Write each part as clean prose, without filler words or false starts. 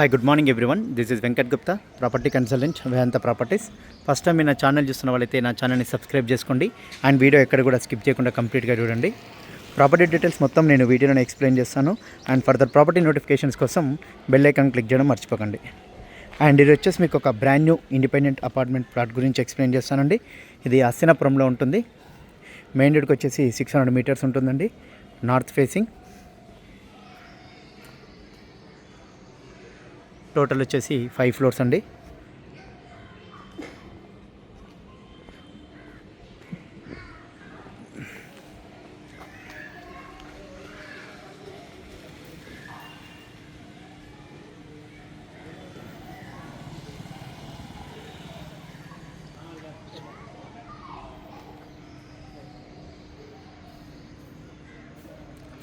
Hi good morning everyone. This is Venkat Gupta, property consultant, Vedanta properties. First time మీరు నా channel చూస్తున్న వాళ్ళైతే నా ఛానల్ని సబ్స్క్రైబ్ చేసుకోండి అండ్ వీడియో ఎక్కడ కూడా స్కిప్ చేయకుండా కంప్లీట్గా చూడండి. ప్రాపర్టీ డీటెయిల్స్ మొత్తం నేను వీడియోలో ఎక్స్ప్లెయిన్ చేస్తాను అండ్ ఫర్దర్ ప్రాపర్టీ నోటిఫికేషన్స్ కోసం బెల్ ఐకాన్ క్లిక్ చేయడం మర్చిపోకండి. అండ్ ఇది వచ్చేసి మీకు ఒక brand new independent apartment plot గురించి ఎక్స్ప్లెయిన్ చేస్తానండి. ఇది హస్తినాపురంలో ఉంటుంది. మెయిన్ రోడ్కి వచ్చేసి 600 మీటర్స్ ఉంటుందండి. North facing. టోటల్ వచ్చేసి 5 ఫ్లోర్స్ అండి.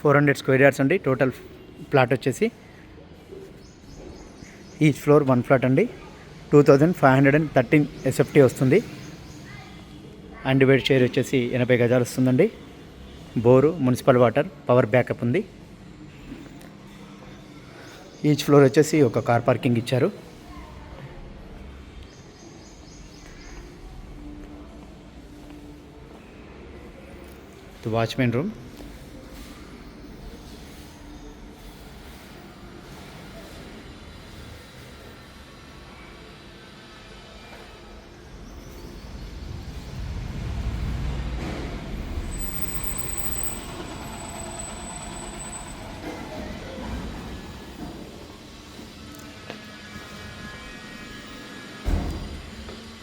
$400 స్క్వేర్ యార్డ్స్ అండి టోటల్ ప్లాట్ వచ్చేసి. ఈచ్ ఫ్లోర్ 1 ఫ్లాట్ అండి. 2513 ఎస్ఎఫ్టీ వస్తుంది. అన్డివైడ్ షేర్ వచ్చేసి 80 గజాలు వస్తుందండి. Bore, municipal water, power backup ఉంది. ఈచ్ ఫ్లోర్ వచ్చేసి ఒక కార్ పార్కింగ్ ఇచ్చారు. Watchman room.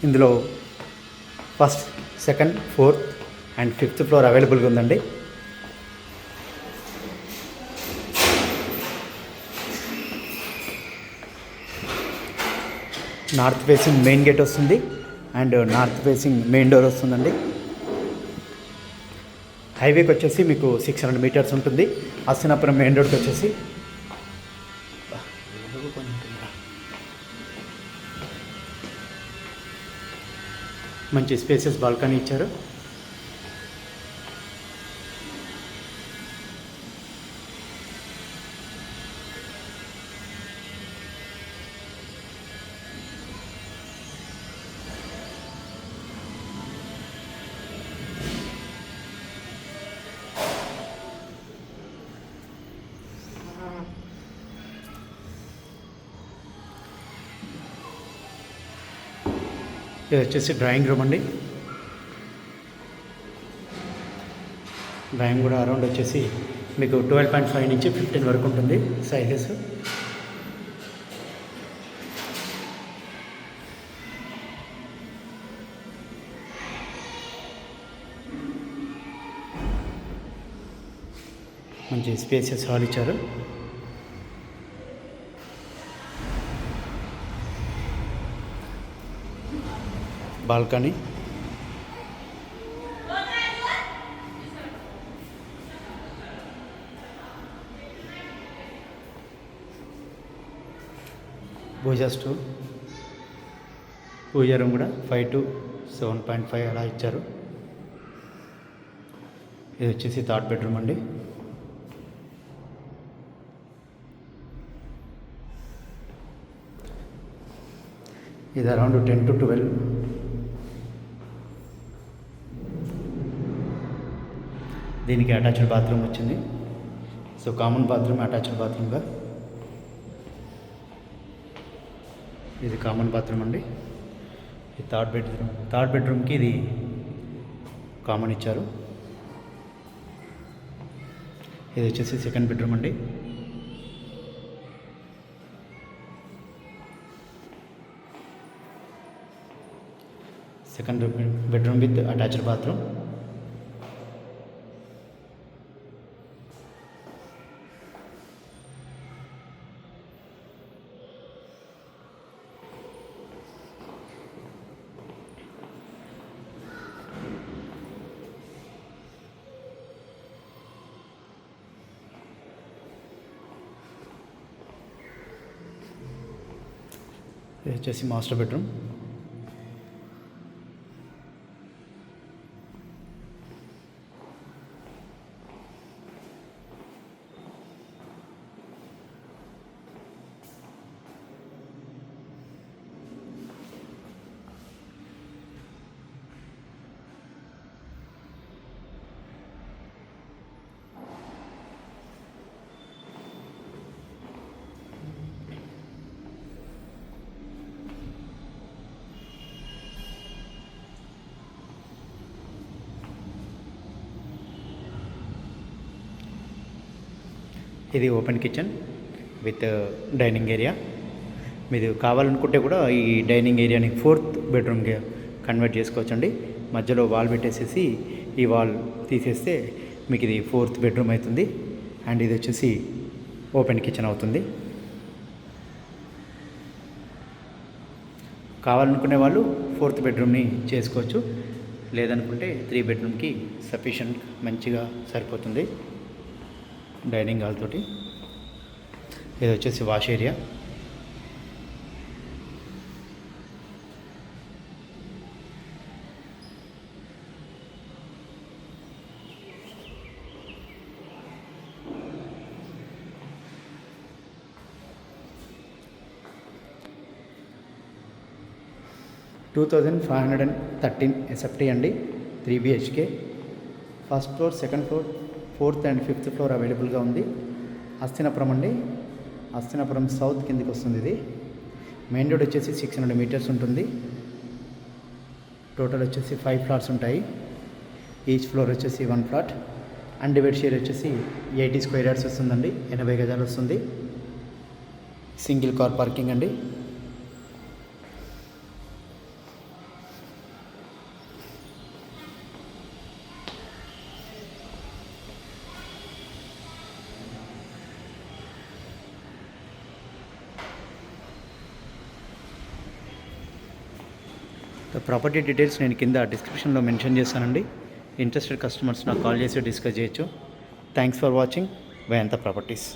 ఇందులో first, second, fourth and 5th floor అవైలబుల్గా ఉందండి. నార్త్ ఫేసింగ్ మెయిన్ గేట్ వస్తుంది and north facing main door వస్తుందండి. హైవేకి వచ్చేసి మీకు 600 మీటర్స్ ఉంటుంది. హస్తినాపురం మెయిన్ రోడ్కి వచ్చేసి మంచి స్పేసెస్ బాల్కనీ ఇచ్చారు. ఇది వచ్చేసి డ్రాయింగ్ రూమ్ అండి. డ్రాయింగ్ కూడా అరౌండ్ వచ్చేసి మీకు 12.5 నుంచి 15 వరకు ఉంటుంది సైజెస్. మంచి స్పేసెస్ హాల్ ఇచ్చారు. బాల్కనీ. పూజా స్టోర్. పూజా రూమ్ కూడా 5 to 7.5 అలా ఇచ్చారు. ఇది వచ్చేసి 3rd బెడ్రూమ్ అండి. ఇది అరౌండ్ 10 to 12. దీనికి అటాచ్డ్ బాత్రూమ్ వచ్చింది. సో కామన్ బాత్రూమ్, అటాచ్డ్ బాత్రూమ్గా. ఇది కామన్ బాత్రూమ్ అండి. ఇది 3rd బెడ్రూమ్. 3rd బెడ్రూమ్కి ఇది కామన్ ఇచ్చారు. ఇది వచ్చేసి 2nd బెడ్రూమ్ అండి. Second bedroom with attached bathroom. ఇది వచ్చేసి మాస్టర్ బెడ్రూమ్. ఇది open kitchen with dining area. మీరు కావాలనుకుంటే కూడా ఈ డైనింగ్ ఏరియాని 4th బెడ్రూమ్గా కన్వర్ట్ చేసుకోవచ్చండి. మధ్యలో వాల్ పెట్టేసేసి ఈ వాల్ తీసేస్తే మీకు ఇది 4th బెడ్రూమ్ అవుతుంది. అండ్ ఇది వచ్చేసి ఓపెన్ కిచెన్ అవుతుంది. కావాలనుకునే వాళ్ళు 4th బెడ్రూమ్ని చేసుకోవచ్చు, లేదనుకుంటే 3 బెడ్రూమ్కి సఫిషియంట్ మంచిగా సరిపోతుంది డైనింగ్ హాల్ తోటి. ఇది వచ్చేసి వాష్ ఏరియా. $2,513 SFT అండి. 3 BHK. First floor, second floor, 4th and 5th floor అవైలబుల్గా ఉంది. హస్తినాపురం అండి. హస్తినాపురం సౌత్ కిందికి వస్తుంది. ఇది మెయిన్ రోడ్ వచ్చేసి 600 మీటర్స్ ఉంటుంది. టోటల్ వచ్చేసి 5 ఫ్లాట్స్ ఉంటాయి. ఈచ్ ఫ్లోర్ వచ్చేసి 1 ఫ్లాట్. అన్డివైడ్ షేర్ వచ్చేసి 80 స్క్వేర్ యార్డ్స్ వస్తుందండి. 80 గజాలు వస్తుంది. సింగిల్ కార్ పార్కింగ్ అండి. ప్రాపర్టీ డీటెయిల్స్ నేను కింద డిస్క్రిప్షన్లో మెన్షన్ చేస్తానండి. ఇంట్రెస్టెడ్ కస్టమర్స్ నాకు కాల్ చేసి డిస్కస్ చేయొచ్చు. Thanks for watching Vedanta properties.